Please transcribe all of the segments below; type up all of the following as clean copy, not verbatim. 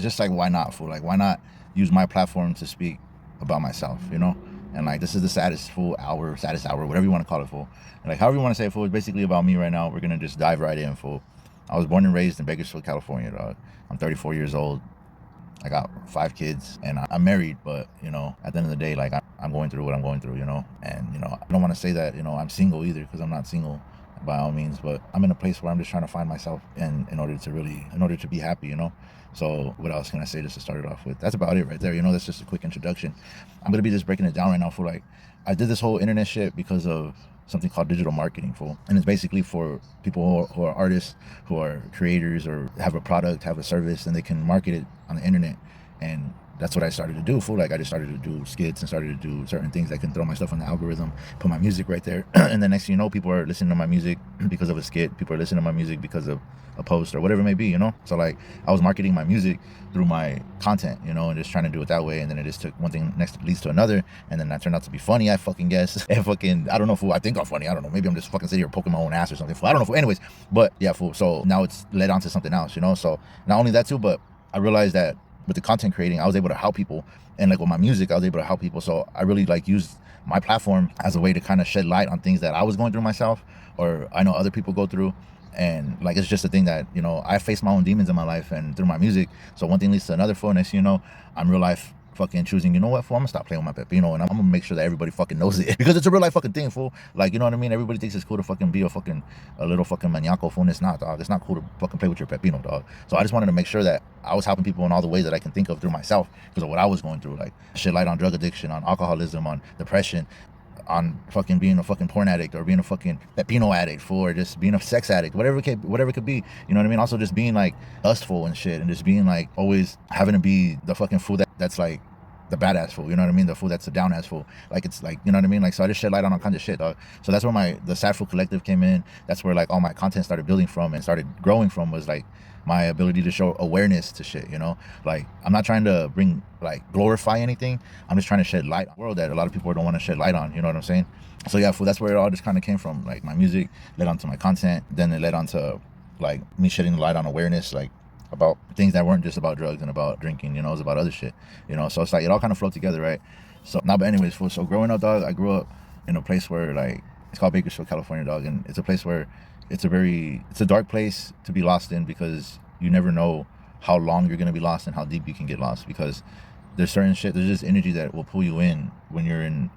it's just like, why not, fool? Like, why not use my platform to speak about myself, you know? And like, this is the saddest hour, whatever you want to call it, fool. And like, however you want to say it, fool, it's basically about me right now. We're gonna just dive right in, fool. I was born and raised in Bakersfield, California, dog. I'm 34 years old. I got 5 kids, and I'm married, but, you know, at the end of the day, like, I'm going through what I'm going through, you know? And, you know, I don't want to say that, you know, I'm single either, because I'm not single by all means, but I'm in a place where I'm just trying to find myself and in order to be happy, you know? So what else can I say just to start it off with? That's about it right there, you know? That's just a quick introduction. I'm going to be just breaking it down right now for, like, I did this whole internet shit because of something called digital marketing, fool. And it's basically for people who are artists, who are creators, or have a product, have a service, and they can market it on the internet. And that's what I started to do, fool. Like, I just started to do skits and started to do certain things that can throw my stuff on the algorithm, put my music right there. And then next thing you know, people are listening to my music because of a skit. People are listening to my music because of a post or whatever it may be, you know? So like, I was marketing my music through my content, you know, and just trying to do it that way. And then it just took one thing next leads to another. And then that turned out to be funny, I fucking guess. And fucking, I don't know, fool. I think I'm funny. I don't know. Maybe I'm just fucking sitting here poking my own ass or something, fool. I don't know, fool. Anyways, but yeah, fool. So now it's led on to something else, you know? So not only that too, but I realized that with the content creating, I was able to help people. And like with my music, I was able to help people. So I really like used my platform as a way to kind of shed light on things that I was going through myself, or I know other people go through. And like, it's just a thing that, you know, I face my own demons in my life and through my music. So one thing leads to another, fool. Next thing you know, I'm real life fucking choosing, you know what, fool, I'm gonna stop playing with my pepino, and I'm gonna make sure that everybody fucking knows it. Because it's a real life fucking thing, fool. Like, you know what I mean? Everybody thinks it's cool to fucking be a little fucking maniaco, fool, and it's not, dog. It's not cool to fucking play with your pepino, dog. So I just wanted to make sure that I was helping people in all the ways that I can think of through myself, because of what I was going through. Like, shed light on drug addiction, on alcoholism, on depression, on fucking being a fucking porn addict, or being a fucking pepino addict, fool, or just being a sex addict, whatever it could be, you know what I mean? Also just being like lustful and shit, and just being like always having to be the fucking fool that's like the badass fool, you know what I mean? The fool that's the down ass fool. Like, it's like, you know what I mean? Like, so I just shed light on all kinds of shit, dog. So that's where the Sad Fool Collective came in. That's where like all my content started building from and started growing from, was like my ability to show awareness to shit, you know? Like, I'm not trying to glorify anything. I'm just trying to shed light on a world that a lot of people don't want to shed light on, you know what I'm saying? So yeah, fool, that's where it all just kind of came from. Like, my music led on to my content, then it led on to like me shedding light on awareness, like about things that weren't just about drugs and about drinking, you know, it was about other shit, you know? So it's like, it all kind of flowed together, right? So now, but anyways, fool, so growing up, dog, I grew up in a place where, like, it's called Bakersfield, California, dog, and it's a place where it's a dark place to be lost in, because you never know how long you're going to be lost and how deep you can get lost, because there's certain shit, there's just energy that will pull you in when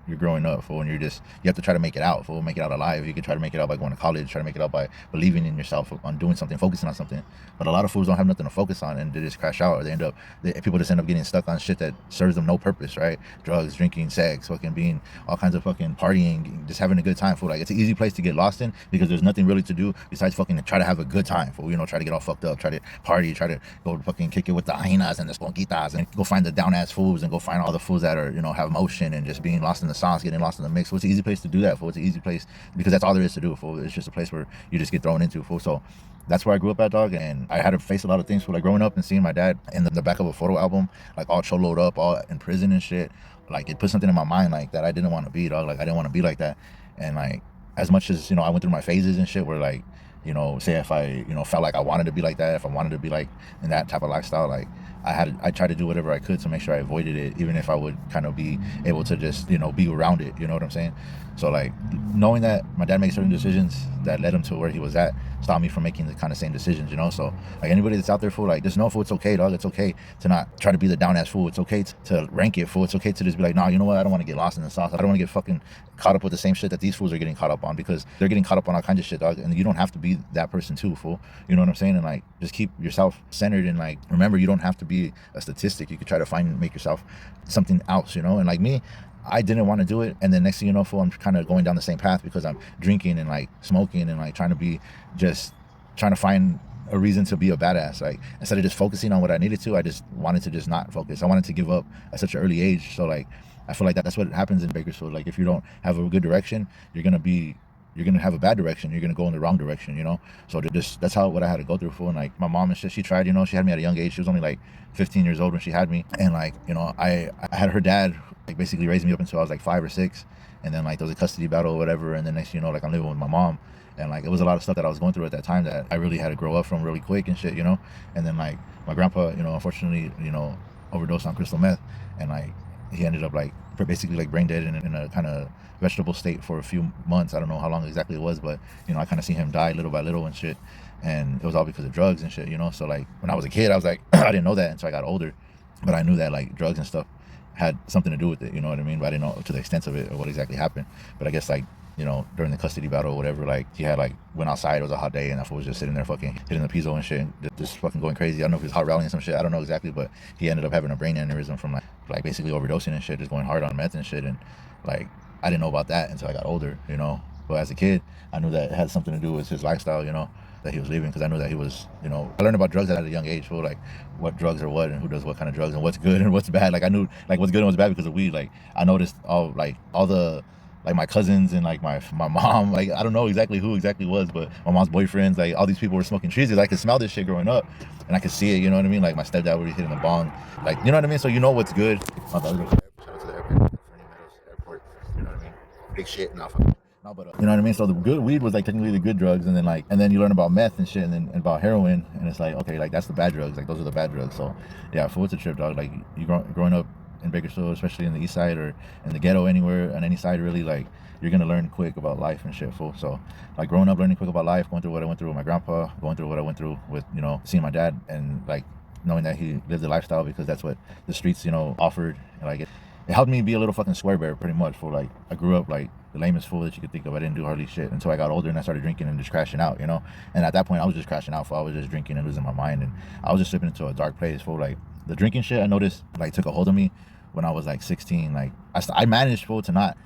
you're growing up, fool, and you have to try to make it out, fool, make it out alive. You can try to make it out by going to college, try to make it out by believing in yourself, on doing something, focusing on something. But a lot of fools don't have nothing to focus on, and they just crash out, or people just end up getting stuck on shit that serves them no purpose, right? Drugs, drinking, sex, fucking being all kinds of fucking partying, just having a good time, fool. Like, it's an easy place to get lost in, because there's nothing really to do besides fucking try to have a good time, fool, you know, try to get all fucked up, try to party, try to go fucking kick it with the hyenas and the sponquitas, and go find the down ass fools, and go find all the fools that are, you know, have motion and just being lost in the sauce, getting lost in the mix. So it's an easy place to do that, fool. It's an easy place because that's all there is to do, fool. It's just a place where you just get thrown into, fool. So that's where I grew up at, dog, and I had to face a lot of things, fool. Like, growing up and seeing my dad in the back of a photo album, like all choloed up, all in prison and shit, like, it put something in my mind, like, that I didn't want to be, dog. Like, I didn't want to be like that. And like, as much as, you know, I went through my phases and shit where, like, you know, say if I, you know, felt like I wanted to be like that, if I wanted to be like in that type of lifestyle, like, I tried to do whatever I could to make sure I avoided it, even if I would kind of be able to just, you know, be around it, you know what I'm saying? So like, knowing that my dad made certain decisions that led him to where he was at stopped me from making the kind of same decisions, you know? So like, anybody that's out there, fool, like, just know, fool, it's okay, dog. It's okay to not try to be the down ass fool. It's okay to rank it, fool. It's okay to just be like, nah, you know what? I don't want to get lost in the sauce. I don't want to get fucking caught up with the same shit that these fools are getting caught up on, because they're getting caught up on all kinds of shit, dog. And you don't have to be that person too, fool. You know what I'm saying? And like, just keep yourself centered, and like, remember, you don't have to be a statistic. You could try to make yourself something else, you know? And like me, I didn't want to do it, and then next thing you know, fool, I'm kind of going down the same path, because I'm drinking and like smoking and like trying to find a reason to be a badass. Like, instead of just focusing on what I needed to, I just wanted to just not focus. I wanted to give up at such an early age. So like, I feel like that's what happens in Bakersfield. Like, if you don't have a good direction, you're gonna be you're gonna have a bad direction. You're gonna go in the wrong direction, you know. So that's how what I had to go through for. And like my mom and shit, she tried, you know. She had me at a young age. She was only like 15 years old when she had me, and like, you know, I had her dad like basically raised me up until I was like 5 or 6, and then like there was a custody battle or whatever, and then next thing you know, like I'm living with my mom. And like it was a lot of stuff that I was going through at that time that I really had to grow up from really quick and shit, you know. And then like my grandpa, you know, unfortunately, you know, overdosed on crystal meth, and like he ended up like basically like brain dead in a kind of vegetable state for a few months. I don't know how long exactly it was, but you know, I kind of seen him die little by little and shit, and it was all because of drugs and shit, you know. So like when I was a kid, I was like I didn't know that until I got older, but I knew that like drugs and stuff had something to do with it, you know what I mean? But I didn't know to the extent of it or what exactly happened. But I guess like, you know, during the custody battle or whatever, like he had like went outside, it was a hot day, and that fool was just sitting there fucking hitting the piezo and shit, and just fucking going crazy. I don't know if he was hot rallying some shit, I don't know exactly, but he ended up having a brain aneurysm from like basically overdosing and shit, just going hard on meth and shit. And like I didn't know about that until I got older, you know. But as a kid, I knew that it had something to do with his lifestyle, you know, that he was living, because I knew that he was, you know, I learned about drugs at a young age, for like what drugs are what and who does what kind of drugs and what's good and what's bad. Like I knew like what's good and what's bad because of weed. Like I noticed all the like my cousins and like my mom, like I don't know exactly who exactly was, but my mom's boyfriends, like all these people were smoking trees because I could smell this shit growing up, and I could see it, you know what I mean? Like my stepdad would be hitting the bong, like, you know what I mean? So you know what's good. Shout out to the airport, airport, you know what I mean? Big shit, no, no, but you know what I mean? So the good weed was like technically the good drugs, and then you learn about meth and shit, and about heroin, and it's like, okay, like that's the bad drugs, like those are the bad drugs. So yeah, for what's a trip, dog? Like you growing up in Bakersfield, especially in the east side or in the ghetto, anywhere on any side really, like you're gonna learn quick about life and shit, fool. So like growing up, learning quick about life, going through what I went through with my grandpa, going through what I went through with, you know, seeing my dad, and like knowing that he lived the lifestyle because that's what the streets, you know, offered. And like it helped me be a little fucking square bear pretty much. For like I grew up like the lamest fool that you could think of. I didn't do hardly shit until I got older and I started drinking and just crashing out, you know. And at that point I was just crashing out, fool. I was just drinking and losing my mind, and I was just slipping into a dark place, fool. Like the drinking shit, I noticed like took a hold of me when I was like 16. Like I managed, fool, to not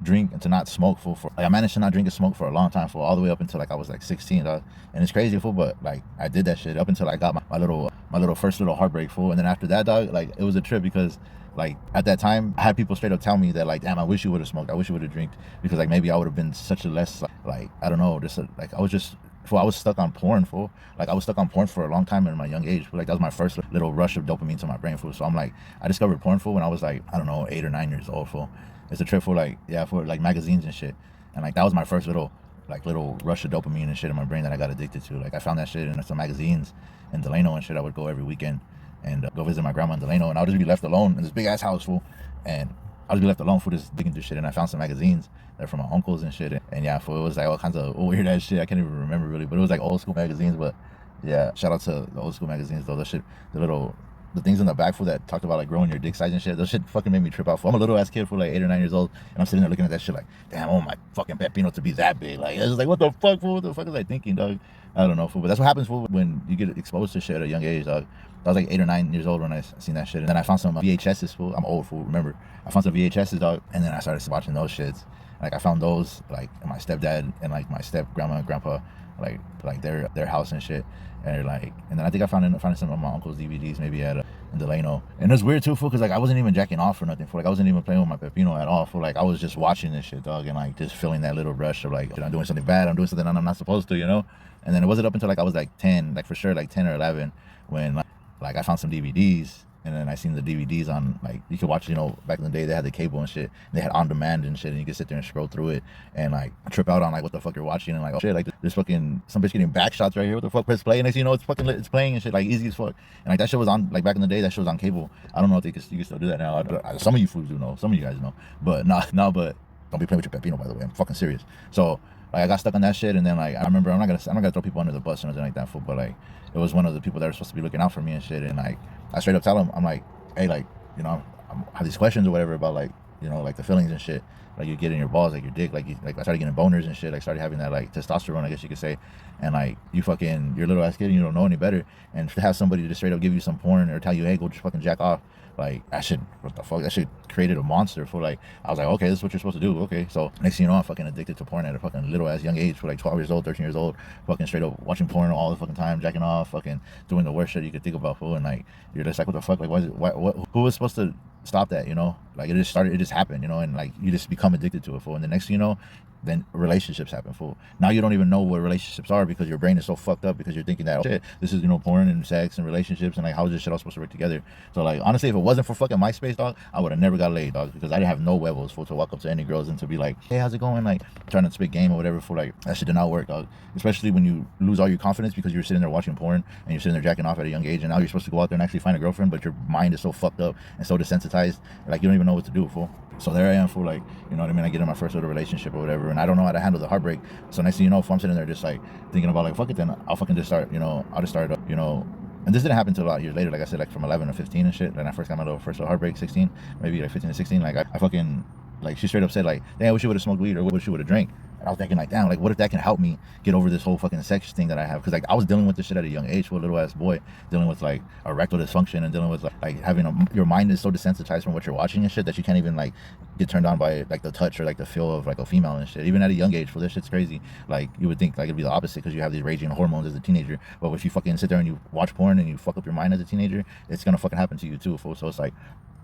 drink and to not smoke, fool, for like I managed to not drink and smoke for a long time, fool, all the way up until like I was like 16, dog. And it's crazy, fool, but like I did that shit up until I got my little first little heartbreak, fool. And then after that, dog, like it was a trip because like at that time I had people straight up tell me that like, damn, I wish you would have smoked, I wish you would have drinked, because like maybe I would have been such a less like I don't know, just like I was just, fool, I was stuck on porn, fool. Like I was stuck on porn for a long time in my young age, fool. Like that was my first little rush of dopamine to my brain, fool. So I'm like, I discovered porn, fool, when I was like, I don't know, 8 or 9 years old, fool. It's a trip for like, yeah, for like magazines and shit. And like that was my first little rush of dopamine and shit in my brain that I got addicted to. Like I found that shit in some magazines in Delano and shit. I would go every weekend and go visit my grandma in Delano, and I would just be left alone in this big ass house, fool. And I would be left alone for just digging through shit, and I found some magazines that are from my uncles and shit. And yeah, fool, it was like all kinds of weird ass shit. I can't even remember really, but it was like old school magazines. But yeah, shout out to the old school magazines though. That shit, the things in the back, fool, that talked about like growing your dick size and shit. Those shit fucking made me trip out, fool. I'm a little ass kid, for like 8 or 9 years old, and I'm sitting there looking at that shit like, damn, I want my fucking pepino to be that big. Like I was like, what the fuck, fool? What the fuck is I thinking, dog? I don't know, fool. But that's what happens, fool, when you get exposed to shit at a young age, dog. I was like 8 or 9 years old when I seen that shit, and then I found some VHSs, fool. I'm old, fool. Remember, I found some VHSs, dog, and then I started watching those shits. Like I found those like my stepdad and like my step grandma and grandpa, like their house and shit. And like, and then I think I found some of my uncle's DVDs maybe at in Delano. And it's weird too, fool, because like I wasn't even jacking off or nothing, fool. Like I wasn't even playing with my pepino at all, fool. Like I was just watching this shit, dog, and like just feeling that little rush of like, I'm doing something bad, I'm doing something I'm not supposed to, you know. And then it wasn't up until like I was like 10, like for sure like 10 or 11, when like I found some DVDs. And then I seen the DVDs on, like, you could watch, you know, back in the day they had the cable and shit. They had on demand and shit, and you could sit there and scroll through it and like trip out on like what the fuck you're watching, and like, oh shit, like there's fucking some bitch getting back shots right here. What the fuck? Press play, and next thing you know it's fucking it's playing and shit, like easy as fuck. And like that shit was on, like back in the day, that shit was on cable. I don't know if you can still do that now. Some of you fools do know, some of you guys know, but no, but don't be playing with your pepino, by the way. I'm fucking serious. So like I got stuck on that shit, and then like I remember, I'm not gonna throw people under the bus or anything like that, fool, but like it was one of the people that were supposed to be looking out for me and shit, and like I straight up tell him, I'm like, hey, like, you know, I have these questions or whatever about like, you know, like the feelings and shit, like you get in your balls, like your dick, like I started getting boners and shit, like started having that like testosterone, I guess you could say. And like you're a little ass kid and you don't know any better, and to have somebody just straight up give you some porn or tell you, hey, go just fucking jack off, like that shit, what the fuck, that shit created a monster. For like I was like, okay, this is what you're supposed to do, okay. So next thing you know, I'm fucking addicted to porn at a fucking little ass young age, for like 12 years old, 13 years old, fucking straight up watching porn all the fucking time, jacking off, fucking doing the worst shit you could think about, fool. And like you're just like, what the fuck, like what who was supposed to stop that, you know? Like it just happened, you know, and like you just become addicted to it, fool. And the next thing you know, then relationships happen, fool. Now you don't even know what relationships are because your brain is so fucked up because you're thinking that, oh, shit, this is, porn and sex and relationships and like how is this shit all supposed to work together? So like honestly, if it wasn't for fucking MySpace, dog, I would have never got laid, dog, because I didn't have no huevos, fool, to walk up to any girls and to be like, hey, how's it going? Like trying to spit game or whatever, for like that shit did not work, dog. Especially when you lose all your confidence because you're sitting there watching porn and you're sitting there jacking off at a young age, and now you're supposed to go out there and actually find a girlfriend, but your mind is so fucked up and so desensitized, like you don't even know what to do, fool. So there I am, for like, you know what I mean? I get in my first little relationship or whatever, and I don't know how to handle the heartbreak. So next thing you know, if I'm sitting there just like thinking about like, fuck it, then I'll fucking just start, I'll just start, and this didn't happen until a lot of years later, like I said, like from 11 to 15 and shit. When I first got my first little heartbreak, 16, maybe like 15 to 16, like I fucking, like she straight up said like, damn, I wish you would have smoked weed or wish you would have drank. And I was thinking like, damn, like what if that can help me get over this whole fucking sex thing that I have? Because like I was dealing with this shit at a young age, for a little ass boy, dealing with like erectile dysfunction and dealing with like having your mind is so desensitized from what you're watching and shit that you can't even like get turned on by like the touch or like the feel of like a female and shit. Even at a young age, for this shit's crazy. Like you would think like it'd be the opposite because you have these raging hormones as a teenager. But if you fucking sit there and you watch porn and you fuck up your mind as a teenager, it's gonna fucking happen to you too, fool. So it's like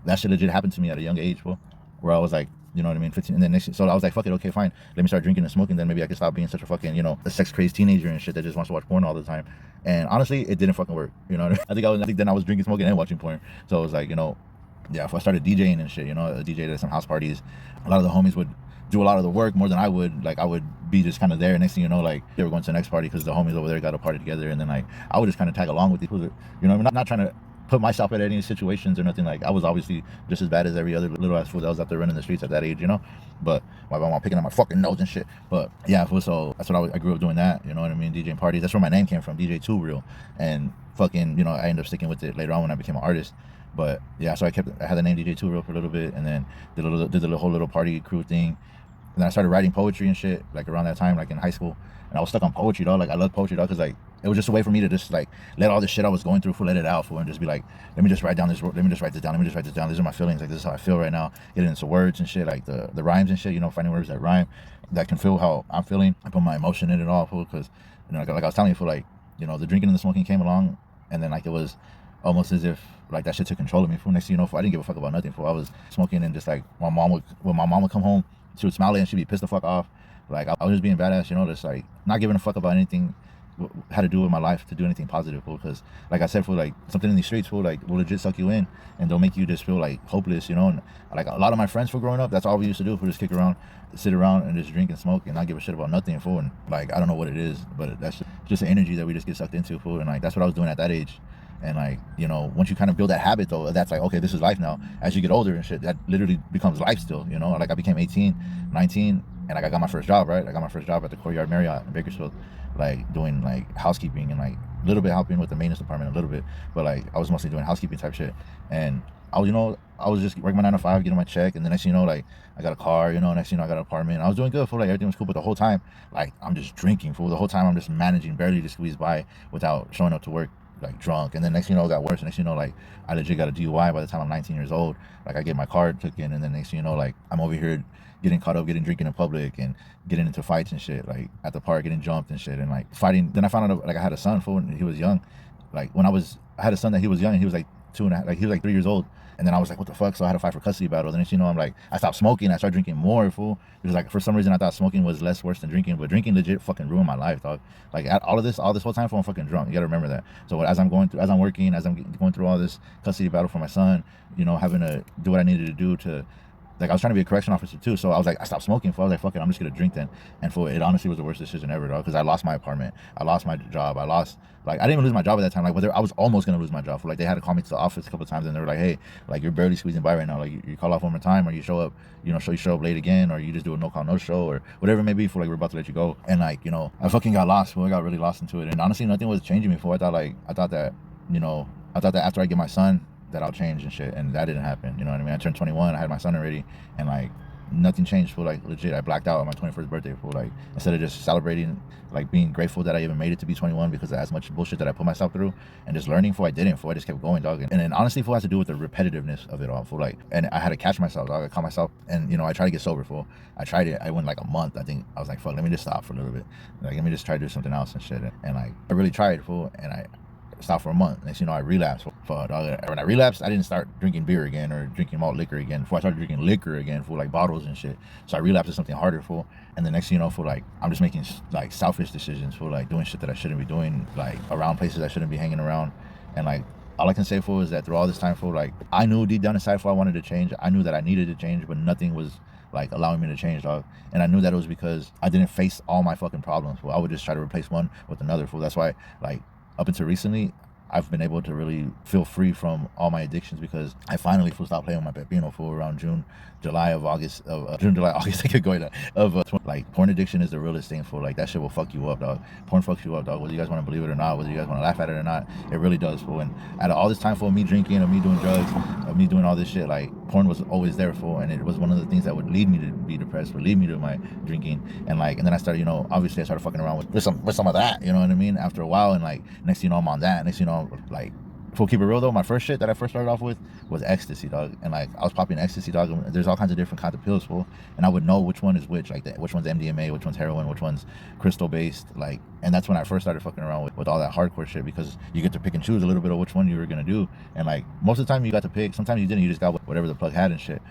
that shit legit happened to me at a young age, fool, where I was like, you know what I mean, 15, and then next, so I was like, fuck it, okay, fine, let me start drinking and smoking, then maybe I can stop being such a fucking, a sex crazed teenager and shit that just wants to watch porn all the time. And honestly, it didn't fucking work, you know what I mean? I think then I was drinking, smoking, and watching porn. So it was like, yeah, if I started DJing and shit, a DJ at some house parties, a lot of the homies would do a lot of the work more than I would. Like I would be just kind of there. Next thing you know, like they were going to the next party because the homies over there got a party together, and then like I would just kind of tag along with people. I'm not trying to put myself at any situations or nothing. Like I was obviously just as bad as every other little ass fool that was out there running the streets at that age, But my mom picking up my fucking nose and shit. But yeah, so that's what I grew up doing, that, you know what I mean, DJing parties. That's where my name came from, DJ Too Real. And fucking, I ended up sticking with it later on when I became an artist. But yeah, so I had the name DJ Too Real for a little bit, and then did the whole little party crew thing. And then I started writing poetry and shit like around that time, like in high school. And I was stuck on poetry, dog. Like I love poetry, dog, because like it was just a way for me to just like let all this shit I was going through, let it out, and just be like, let me just write this down, let me just write this down. These are my feelings, like this is how I feel right now. Get it into words and shit, like the rhymes and shit, finding words that rhyme, that can feel how I'm feeling. I put my emotion in it all, because like I was telling you, like the drinking and the smoking came along, and then like it was almost as if like that shit took control of me. Next thing you know, I didn't give a fuck about nothing. I was smoking, and just like when my mom would come home, she would smile at me and she'd be pissed the fuck off. Like I was just being badass, just like not giving a fuck about anything had to do with my life, to do anything positive, because like I said, like something in these streets, like will legit suck you in, and they'll make you just feel like hopeless, and like a lot of my friends for growing up, that's all we used to do, just kick around, sit around and just drink and smoke and not give a shit about nothing, and like I don't know what it is, but that's just the energy that we just get sucked into, and like that's what I was doing at that age. And like, once you kind of build that habit, though, that's like, okay, this is life now. As you get older and shit, that literally becomes life still, like I became 18, 19, and like I got my first job, right? I got my first job at the Courtyard Marriott in Bakersfield, like doing like housekeeping and like a little bit helping with the maintenance department, a little bit, but like I was mostly doing housekeeping type shit. And I was just working my 9 to 5, getting my check, and the next thing you know, like I got a car, next thing you know, I got an apartment. I was doing good, like everything was cool, but the whole time, like I'm just drinking, the whole time I'm just managing, barely to squeeze by without showing up to work like drunk. And then next thing you know, it got worse. Next thing you know, like I legit got a DUI by the time I'm 19 years old. Like I get my card took in, and then next thing you know, like I'm over here getting caught up, drinking in public and getting into fights and shit, like at the park, getting jumped and shit, and like fighting. Then I found out like I had a son, and he was young. Like when I had a son that he was young, and he was like 2.5, like he was like 3 years old. And then I was like, what the fuck? So I had to fight for custody battle. Then I'm like, I stopped smoking. I started drinking more, because like for some reason I thought smoking was less worse than drinking, but drinking legit fucking ruined my life, dog. Like all this whole time, I'm fucking drunk. You gotta remember that. So as I'm working, as I'm going through all this custody battle for my son, having to do what I needed to do to, like I was trying to be a correction officer too, so I was like, I stopped smoking. I was like, fuck it, I'm just gonna drink then. And it honestly was the worst decision ever, dog, because I lost my apartment, I lost my job, I didn't even lose my job at that time. Like whether I was almost gonna lose my job. Like they had to call me to the office a couple of times, and they were like, hey, like you're barely squeezing by right now. Like you call off one more time, or you show up, you show up late again, or you just do a no call no show, or whatever it may be, for like we're about to let you go. And like I fucking got lost. I got really lost into it, and honestly, nothing was changing me. I thought that after I get my son, that I'll change and shit, and that didn't happen. You know what I mean? I turned 21, I had my son already, and like nothing changed, like legit. I blacked out on my 21st birthday, like instead of just celebrating, like being grateful that I even made it to be 21 because of as much bullshit that I put myself through, and just learning, I didn't, I just kept going, dog. And then honestly, has to do with the repetitiveness of it all, like, and I had to catch myself, dog. I caught myself, and I tried to get sober, I tried it. I went like a month. I think I was like, fuck, let me just stop for a little bit, like let me just try to do something else and shit. And like I really tried, and stopped for a month. Next, I relapsed. When I relapsed, I didn't start drinking beer again or drinking malt liquor again. Before I started drinking liquor again, for like bottles and shit. So I relapsed to something harder, for. And the next thing you know, for like, I'm just making like selfish decisions, for like doing shit that I shouldn't be doing, like around places I shouldn't be hanging around. And like, all I can say, for is that through all this time, for like, I knew deep down inside, for I wanted to change. I knew that I needed to change, but nothing was like allowing me to change, dog. And I knew that it was because I didn't face all my fucking problems. Well, I would just try to replace one with another, fool. That's why, like, up until recently, I've been able to really feel free from all my addictions, because I finally stopped playing with my pepino, for around June, July, August, I could go into, like, porn addiction is the realest thing, for like, that shit will fuck you up, dog. Porn fucks you up, dog, whether you guys want to believe it or not, whether you guys want to laugh at it or not, it really does, fool. And out of all this time, for me drinking, or me doing drugs, or me doing all this shit, like, porn was always there, for, and it was one of the things that would lead me to be depressed, would lead me to my drinking. And like, and then I started, obviously I started fucking around with some of that, you know what I mean, after a while. And like, next thing you know, I'm on that. Next thing you know, like, full keep it real though, my first shit that I first started off with was ecstasy, dog. And like, I was popping ecstasy, dog, and there's all kinds of different kinds of pills, fool. And I would know which one is which, like which one's MDMA, which one's heroin, which one's crystal based, like. And that's when I first started fucking around with all that hardcore shit, because you get to pick and choose a little bit of which one you were gonna do. And like, most of the time you got to pick, sometimes you didn't, you just got whatever the plug had and shit.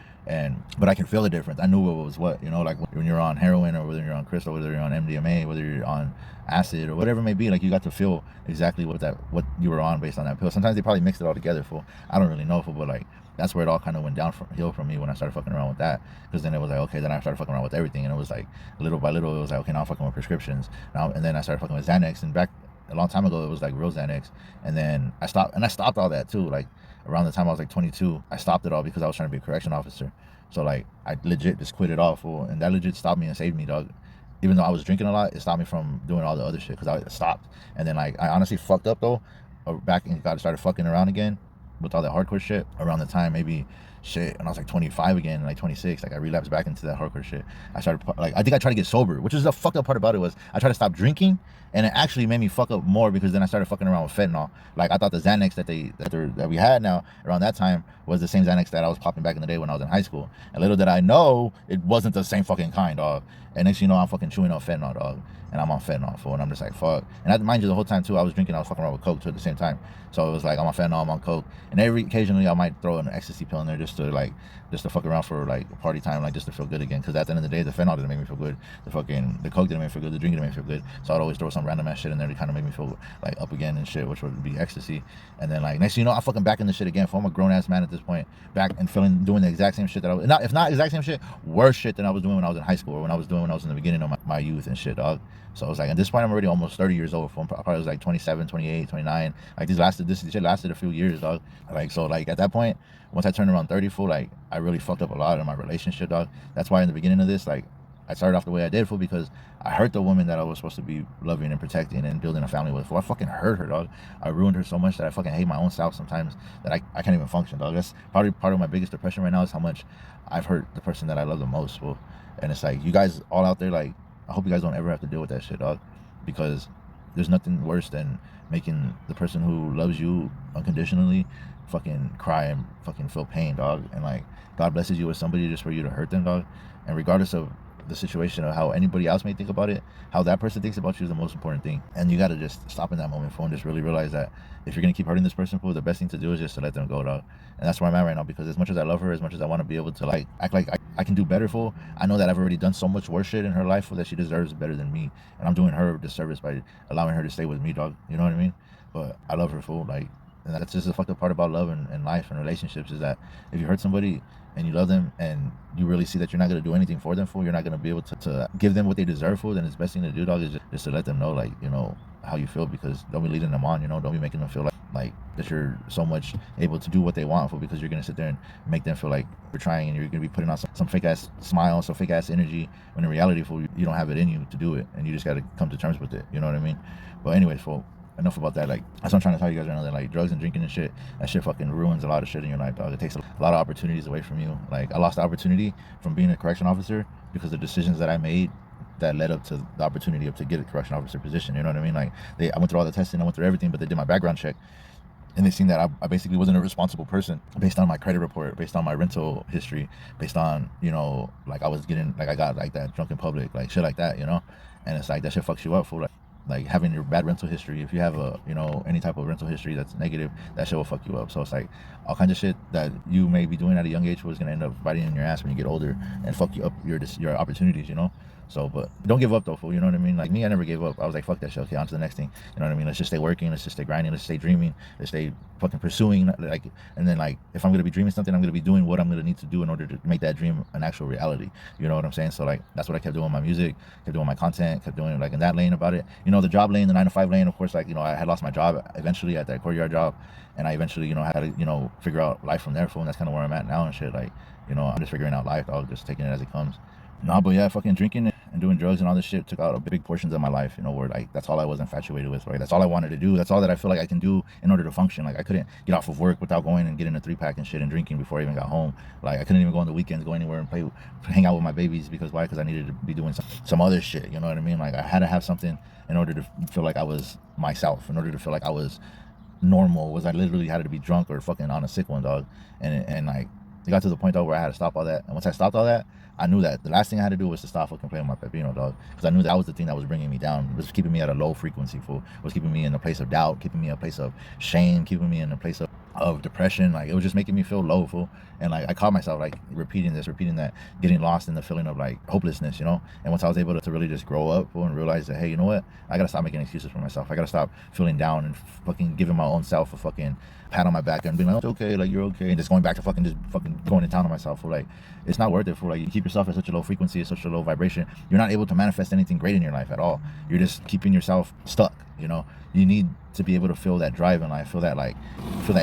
But I can feel the difference. I knew what was what, like when you're on heroin, or whether you're on crystal, whether you're on MDMA, whether you're on acid, or whatever it may be, like, you got to feel exactly what you were on based on that pill. Sometimes they probably mixed it all together, fool. I don't really know, fool, but like, that's where it all kind of went downhill from me when I started fucking around with that. Because then it was like, okay, then I started fucking around with everything, and it was like, little by little, it was like, okay, now I'm fucking with prescriptions now. And then I started fucking with Xanax, and back a long time ago, it was like real Xanax. And then I stopped all that too. Like, around the time I was like 22, I stopped it all because I was trying to be a correction officer. So like, I legit just quit it all, fool. And that legit stopped me and saved me, dog. Even though I was drinking a lot, it stopped me from doing all the other shit, because I stopped. And then like, I honestly fucked up though, back and started fucking around again with all that hardcore shit around the time, maybe shit, and I was like 25 again, like 26, like I relapsed back into that hardcore shit. I started, like, I think I tried to get sober, which is the fucked up part about it, was I tried to stop drinking, and it actually made me fuck up more, because then I started fucking around with fentanyl. Like, I thought the Xanax that we had now around that time was the same Xanax that I was popping back in the day when I was in high school. And little did I know, it wasn't the same fucking kind, dog. And next thing you know, I'm fucking chewing on fentanyl, dog. And I'm on fentanyl, fool. And I'm just like, fuck. And I, mind you, the whole time too, I was drinking, I was fucking around with coke too at the same time. So it was like, I'm on fentanyl, I'm on coke. And occasionally I might throw an ecstasy pill in there just to fuck around for like party time, like just to feel good again. Because at the end of the day, the fentanyl didn't make me feel good. The coke didn't make me feel good. The drink didn't make me feel good. So I'd always throw some random ass shit in there to kind of make me feel like up again and shit, which would be ecstasy. And then like, next thing you know, I'm fucking back in the shit again. For I'm a grown ass man at this point, back and doing the exact same shit that I was, if not exact same shit, worse shit than I was doing when I was in high school, or when I was in the beginning of my youth and shit, dog. So I was like, at this point, I'm already almost 30 years old. I probably was like 27, 28, 29. Like, this shit lasted a few years, dog. Like, so like at that point, once I turned around 30, fool, like, I really fucked up a lot in my relationship, dog. That's why in the beginning of this, like, I started off the way I did, fool, because I hurt the woman that I was supposed to be loving and protecting and building a family with, fool. I fucking hurt her, dog. I ruined her so much that I fucking hate my own self sometimes, that I can't even function, dog. That's probably part of my biggest depression right now, is how much I've hurt the person that I love the most, fool. And it's like, you guys all out there, like, I hope you guys don't ever have to deal with that shit, dog. Because there's nothing worse than making the person who loves you unconditionally fucking cry and fucking feel pain, dog. And like, God blesses you with somebody just for you to hurt them, dog. And regardless of the situation or how anybody else may think about it, how that person thinks about you is the most important thing. And you got to just stop in that moment, fool, and just really realize that if you're going to keep hurting this person, fool, the best thing to do is just to let them go, dog. And that's where I'm at right now, because as much as I love her, as much as I want to be able to like act like I can do better, fool, I know that I've already done so much worse shit in her life, fool, that she deserves better than me. And I'm doing her a disservice by allowing her to stay with me, dog. You know what I mean? But I love her, fool. Like, and that's just the fucked up part about love and life and relationships, is that if you hurt somebody and you love them and you really see that you're not going to do anything for them, fool, you're not going to be able to give them what they deserve, fool, then it's best thing to do, dog, is just to let them know, like, you know, how you feel. Because don't be leading them on, you know, don't be making them feel like that you're so much able to do what they want, fool, because you're going to sit there and make them feel like you're trying, and you're going to be putting on some fake ass smile, some fake ass energy, when in reality, fool, you don't have it in you to do it, and you just got to come to terms with it, you know what I mean? But anyways, fool, enough about that. Like, that's what I'm trying to tell you guys right now, that like, drugs and drinking and shit, that shit fucking ruins a lot of shit in your life, dog. It takes a lot of opportunities away from you. Like, I lost the opportunity from being a correction officer because of the decisions that I made that led up to the opportunity to get a correction officer position, you know what I mean? Like, I went through all the testing, I went through everything, but they did my background check, and they seen that I basically wasn't a responsible person based on my credit report, based on my rental history, based on, you know, like, I was getting, like, I got like that drunk in public, like shit like that, you know? And it's like, that shit fucks you up, fool. Like, like having your bad rental history. If you have a, you know, any type of rental history that's negative, that shit will fuck you up. So it's like all kinds of shit that you may be doing at a young age was gonna end up biting in your ass when you get older and fuck you up your opportunities, you know. So, but don't give up though, fool. You know what I mean? Like me, I never gave up. I was like, fuck that shit. Okay, on to the next thing. You know what I mean? Let's just stay working. Let's just stay grinding. Let's stay dreaming. Let's stay fucking pursuing. Like, and then like, if I'm gonna be dreaming something, I'm gonna be doing what I'm gonna need to do in order to make that dream an actual reality. You know what I'm saying? So like, that's what I kept doing with my music, kept doing my content, kept doing like in that lane about it. You know, the job lane, the 9 to 5 lane. Of course, like, you know, I had lost my job eventually at that courtyard job, and I eventually, you know, had to, you know, figure out life from there. Fool, and that's kind of where I'm at now and shit. Like, you know, I'm just figuring out life. I'll just taking it as it comes. No, but yeah, fucking drinking and doing drugs and all this shit took out a big portions of my life, you know, where like that's all I was infatuated with, right? That's all I wanted to do. That's all that I feel like I can do in order to function. Like I couldn't get off of work without going and getting a 3-pack and shit and drinking before I even got home. Like I couldn't even go on the weekends, go anywhere and play, hang out with my babies, because why? Because I needed to be doing some other shit, you know what I mean? Like I had to have something in order to feel like I was myself, in order to feel like I was normal. Was I literally had to be drunk or fucking on a sick one, dog. And like it got to the point though where I had to stop all that. And once I stopped all that, I knew that the last thing I had to do was to stop fucking playing with my pepino, dog. Because I knew that was the thing that was bringing me down. It was keeping me at a low frequency, fool. It was keeping me in a place of doubt, keeping me in a place of shame, keeping me in a place of depression. Like it was just making me feel low, fool. And like I caught myself like repeating that, getting lost in the feeling of like hopelessness, you know. And once I was able to really just grow up, fool, and realize that, hey, you know what, I gotta stop making excuses for myself. I gotta stop feeling down and fucking giving my own self a fucking pat on my back and being like, oh, it's okay, like you're okay, and just going back to fucking going to town on myself. For like, it's not worth it. For like, you keep yourself at such a low frequency, at such a low vibration, you're not able to manifest anything great in your life at all. You're just keeping yourself stuck, you know. You need to be able to feel that drive in life, feel that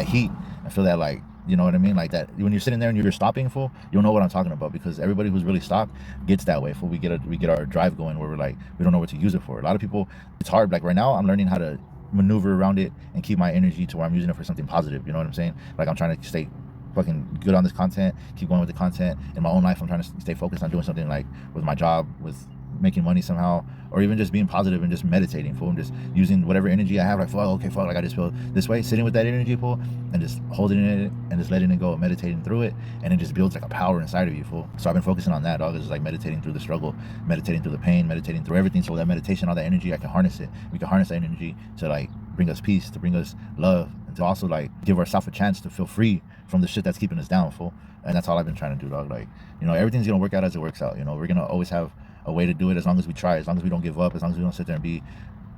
heat, and feel that, like, you know what I mean? Like that when you're sitting there and you're stopping, fool, you'll know what I'm talking about, because everybody who's really stopped gets that way, fool. We get our drive going where we're like, we don't know what to use it for. A lot of people, it's hard. Like right now, I'm learning how to maneuver around it and keep my energy to where I'm using it for something positive. You know what I'm saying? Like I'm trying to stay fucking good on this content, keep going with the content. In my own life, I'm trying to stay focused on doing something like with my job, with making money somehow, or even just being positive and just meditating, fool, and just using whatever energy I have. Like, fuck, okay, fuck, like I just feel this way, sitting with that energy, fool, and just holding it and just letting it go, meditating through it, and it just builds like a power inside of you, fool. So I've been focusing on that, dog. It's just like meditating through the struggle, meditating through the pain, meditating through everything. So that meditation, all that energy, I can harness it. We can harness that energy to like bring us peace, to bring us love, and to also like give ourselves a chance to feel free from the shit that's keeping us down, fool. And that's all I've been trying to do, dog. Like, you know, everything's gonna work out as it works out. You know, we're gonna always have a way to do it as long as we try, as long as we don't give up, as long as we don't sit there and be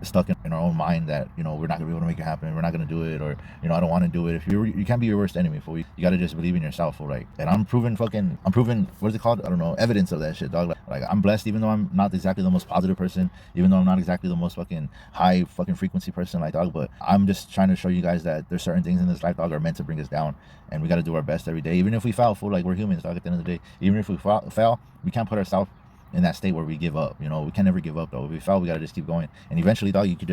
stuck in our own mind that, you know, we're not gonna be able to make it happen, we're not gonna do it, or, you know, I don't want to do it. If you can't be your worst enemy, fool. You gotta just believe in yourself, fool. Like, and I'm proven, what is it called? I don't know, evidence of that shit, dog. Like I'm blessed, even though I'm not exactly the most positive person, even though I'm not exactly the most fucking high fucking frequency person, like, dog. But I'm just trying to show you guys that there's certain things in this life, dog, are meant to bring us down, and we gotta do our best every day, even if we fail, fool. Like, we're humans, dog. At the end of the day, even if we fail, we can't put ourselves in that state where we give up. You know, we can never give up, though. If we fail, we gotta just keep going, and eventually, dog, you can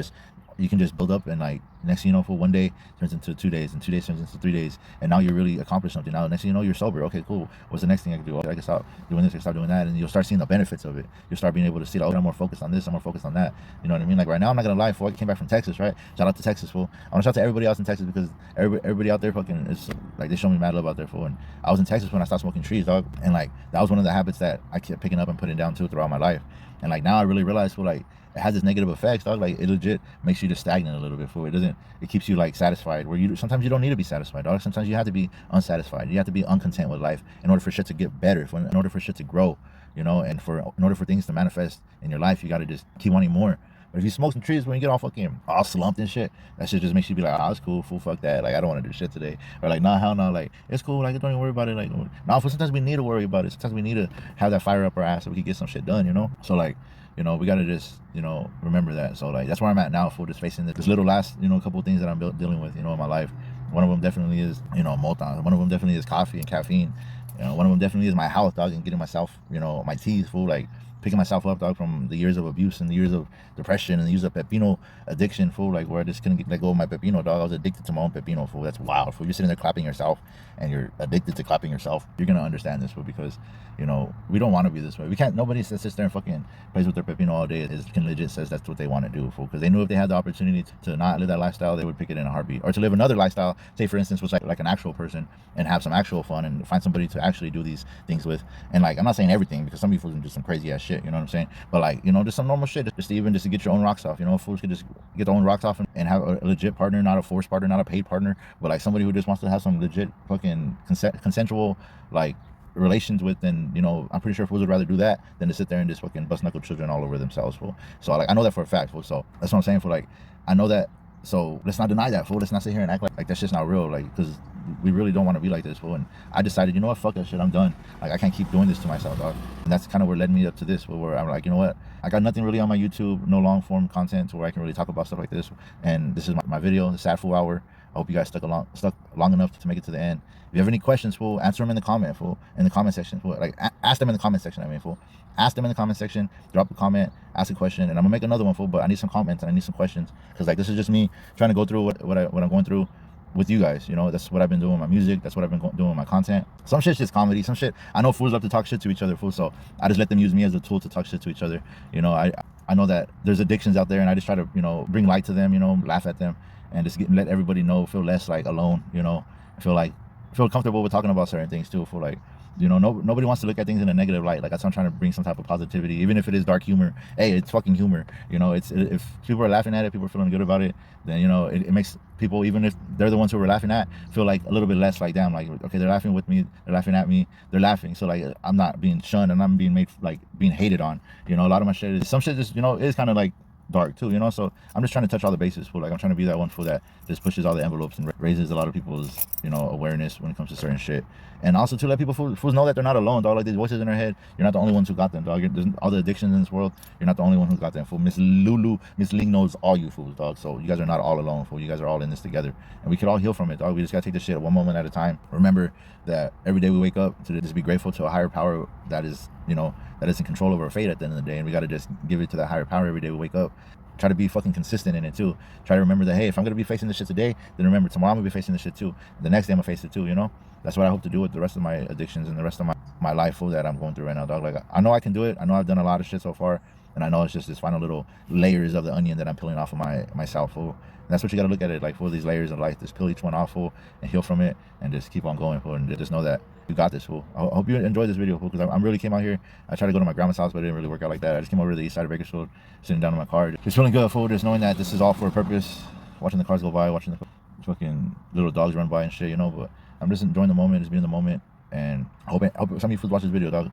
just build up, and like next thing you know, for 1 day turns into 2 days, and 2 days turns into 3 days, and now you really accomplished something. Now next thing you know, you're sober. Okay, cool. What's the next thing I can do? Okay, I can stop doing this, I can stop doing that, and you'll start seeing the benefits of it. You'll start being able to see, like, oh, I'm more focused on this, I'm more focused on that. You know what I mean? Like right now, I'm not gonna lie, fool, I came back from Texas, right? Shout out to Texas, fool. I want to shout out to everybody else in Texas, because everybody out there fucking is like, they show me mad love out there, fool. And I was in Texas when I stopped smoking trees, dog, and like that was one of the habits that I kept picking up and putting down too throughout my life. And like now I really realize, fool, like it has its negative effects, dog. Like it legit makes you just stagnant a little bit, fool. It keeps you like satisfied, where you sometimes you don't need to be satisfied, dog. Sometimes you have to be unsatisfied. You have to be uncontent with life in order for shit to get better, in order for shit to grow, you know. And in order for things to manifest in your life, you got to just keep wanting more. But if you smoke some trees when you get all fucking all slumped and shit, that shit just makes you be like, oh, it's cool, fool, fuck that. Like, I don't want to do shit today. Or like, nah, hell no, like, it's cool, like, don't even worry about it. Like, nah, for sometimes we need to worry about it. Sometimes we need to have that fire up our ass so we can get some shit done, you know? So like, you know, we gotta just, you know, remember that. So like, that's where I'm at now, fool, just facing this little last, you know, couple of things that I'm dealing with, you know, in my life. One of them definitely is, you know, Molton. One of them definitely is coffee and caffeine. You know, one of them definitely is my health, dog, and getting myself, you know, my teeth, fool, like, picking myself up, dog, from the years of abuse and the years of depression and the years of pepino addiction, fool, like where I just couldn't let go of my pepino, dog. I was addicted to my own pepino, fool. That's wild, fool. You're sitting there clapping yourself and you're addicted to clapping yourself. You're gonna understand this, fool, because, you know, we don't want to be this way. We can't, nobody sits there and fucking plays with their pepino all day. It can legit says that's what they want to do, fool, because they knew if they had the opportunity to not live that lifestyle, they would pick it in a heartbeat. Or to live another lifestyle, say for instance, was like an actual person, and have some actual fun and find somebody to actually do these things with. And like, I'm not saying everything, because some people can do some crazy ass shit. shit, you know what I'm saying? But like, you know, just some normal shit, just to get your own rocks off, you know. Fools could just get their own rocks off and have a legit partner, not a forced partner, not a paid partner, but like somebody who just wants to have some legit fucking consensual like relations with. And you know, I'm pretty sure fools would rather do that than to sit there and just fucking bust knuckle children all over themselves, fool. So like, I know that for a fact, fool. So that's what I'm saying, fool. Like, I know that. So let's not deny that, fool. Let's not sit here and act like that shit's not real, like, because we really don't want to be like this, fool. And I decided, you know what, fuck that shit, I'm done. Like, I can't keep doing this to myself, dog. And that's kind of what led me up to this, fool, where I'm like, you know what, I got nothing really on my YouTube, no long form content to where I can really talk about stuff like this. And this is my video, the Sad Fool Hour. I hope you guys stuck long enough to make it to the end. If you have any questions, fool, answer them in the comment, fool. In the comment section, fool. Like, ask them in the comment section, I mean, fool. Ask them in the comment section, drop a comment, ask a question, and I'm gonna make another one, fool. But I need some comments and I need some questions, because like, this is just me trying to go through what I'm going through with you guys. You know, that's what I've been doing with my music, that's what I've been doing with my content. Some shit's just comedy, some shit, I know fools love to talk shit to each other, fool, so I just let them use me as a tool to talk shit to each other. You know, I know that there's addictions out there, and I just try to, you know, bring light to them, you know, laugh at them, and just let everybody know, feel less like alone, you know. Feel comfortable with talking about certain things too, for like, you know, nobody wants to look at things in a negative light. Like, that's why I'm trying to bring some type of positivity, even if it is dark humor. Hey, it's fucking humor, you know. If people are laughing at it, people are feeling good about it, then, you know, it makes people, even if they're the ones who we're laughing at, feel like a little bit less like, damn, like, okay, they're laughing with me, they're laughing at me, they're laughing, so like, I'm not being shunned and I'm being made, like, being hated on. You know, a lot of my shit is, some shit just, you know, is kind of like dark too, you know. So I'm just trying to touch all the bases, fool. Like, I'm trying to be that one fool that just pushes all the envelopes and raises a lot of people's, you know, awareness when it comes to certain shit. And also to let people fools know that they're not alone, dog. Like, these voices in their head, you're not the only ones who got them, dog. There's all the addictions in this world, you're not the only one who got them, fool. Miss Lulu, Miss Ling knows all you fools, dog. So you guys are not all alone, fool. You guys are all in this together, and we could all heal from it, dog. We just gotta take this shit one moment at a time. Remember that every day we wake up, to just be grateful to a higher power that is, you know, that is in control of our fate at the end of the day, and we gotta just give it to that higher power every day we wake up. Try to be fucking consistent in it too. Try to remember that, hey, if I'm gonna be facing this shit today, then remember tomorrow I'm gonna be facing this shit too. The next day I'm gonna face it too, you know? That's what I hope to do with the rest of my addictions and the rest of my life, fool, that I'm going through right now, dog. Like, I know I can do it. I know I've done a lot of shit so far, and I know it's just this final little layers of the onion that I'm peeling off of myself, fool. And that's what you gotta look at it like, fool, these layers of life. Just peel each one off, fool, and heal from it, and just keep on going, fool, and just know that you got this, fool. I hope you enjoyed this video, fool, because I really came out here. I tried to go to my grandma's house, but it didn't really work out like that. I just came over to the east side of Bakersfield, sitting down in my car, just feeling good, fool, just knowing that this is all for a purpose. Watching the cars go by, watching the fucking little dogs run by and shit, you know. But I'm just enjoying the moment, just being in the moment, and I hope some of you fools watch this video, dog.